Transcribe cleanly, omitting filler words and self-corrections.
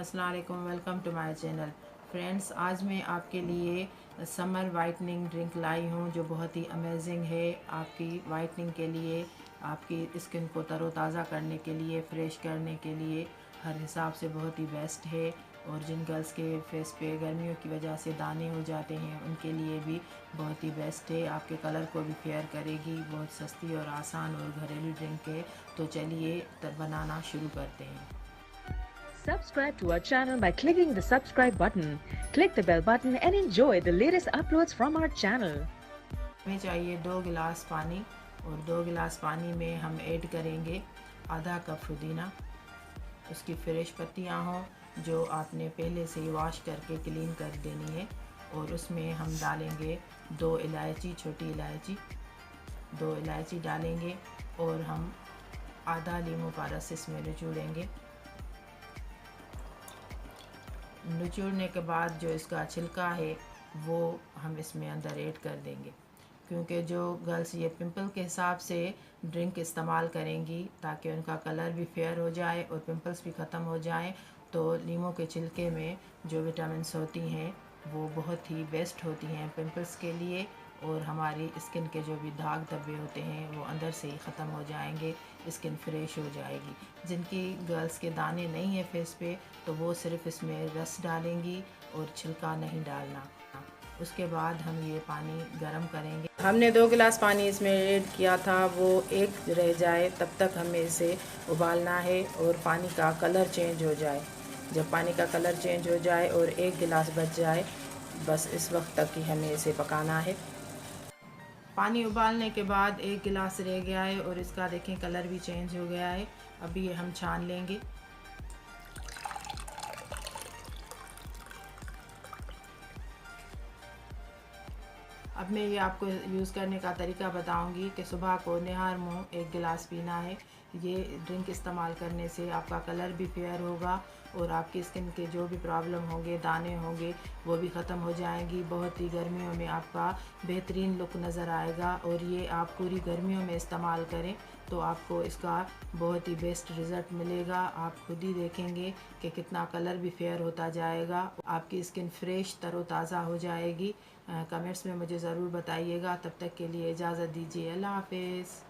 अस्सलाम वालेकुम, welcome to my channel. Friends, आज मैं आपके लिए समर वाइटनिंग ड्रिंक लाई हूँ जो बहुत ही अमेजिंग है। आपकी वाइटनिंग के लिए, आपकी स्किन को तरोताज़ा करने के लिए, फ्रेश करने के लिए हर हिसाब से बहुत ही बेस्ट है। और जिन गर्ल्स के फेस पे गर्मियों की वजह से दाने हो जाते हैं उनके लिए भी बहुत ही बेस्ट है। आपके कलर को भी फेयर करेगी। बहुत सस्ती और आसान और घरेलू ड्रिंक है। तो चलिए तब बनाना शुरू करते हैं। Subscribe to our channel by clicking the subscribe button. Click the bell button and enjoy the latest uploads from our channel. हमें चाहिए 2 गिलास पानी, और 2 गिलास पानी में हम ऐड करेंगे आधा कप पुदीना। उसकी फ्रेश पत्तियां हों जो आपने पहले से ही वॉश करके क्लीन कर देनी है। और उसमें हम डालेंगे 2 इलायची, छोटी इलायची, 2 इलायची डालेंगे। और हम आधा नींबू का रस इसमें निचोड़ेंगे। निचोड़ने के बाद जो इसका छिलका है वो हम इसमें अंदर ऐड कर देंगे, क्योंकि जो गर्ल्स ये पिंपल के हिसाब से ड्रिंक इस्तेमाल करेंगी ताकि उनका कलर भी फेयर हो जाए और पिंपल्स भी ख़त्म हो जाएं, तो नींबू के छिलके में जो विटामिन्स होती हैं वो बहुत ही बेस्ट होती हैं पिंपल्स के लिए। और हमारी स्किन के जो भी दाग धब्बे होते हैं वो अंदर से ही ख़त्म हो जाएंगे, स्किन फ्रेश हो जाएगी। जिनकी गर्ल्स के दाने नहीं है फेस पे तो वो सिर्फ इसमें रस डालेंगी और छिलका नहीं डालना। उसके बाद हम ये पानी गर्म करेंगे। हमने 2 गिलास पानी इसमें ऐड किया था, वो एक रह जाए तब तक हमें इसे उबालना है और पानी का कलर चेंज हो जाए। जब पानी का कलर चेंज हो जाए और 1 गिलास बच जाए, बस इस वक्त तक ही हमें इसे पकाना है। पानी उबालने के बाद 1 गिलास रह गया है और इसका देखें कलर भी चेंज हो गया है। अभी ये हम छान लेंगे। अब मैं ये आपको यूज़ करने का तरीका बताऊंगी कि सुबह को निहार मुँह 1 गिलास पीना है। ये ड्रिंक इस्तेमाल करने से आपका कलर भी फेयर होगा और आपकी स्किन के जो भी प्रॉब्लम होंगे, दाने होंगे, वो भी ख़त्म हो जाएंगी। बहुत ही गर्मियों में आपका बेहतरीन लुक नज़र आएगा। और ये आप पूरी गर्मियों में इस्तेमाल करें तो आपको इसका बहुत ही बेस्ट रिज़ल्ट मिलेगा। आप खुद ही देखेंगे कि कितना कलर भी फेयर होता जाएगा, आपकी स्किन फ्रेश तरोताज़ा हो जाएगी। कमेंट्स में मुझे ज़रूर बताइएगा। तब तक के लिए इजाज़त दीजिए। अल्लाह हाफ़िज़।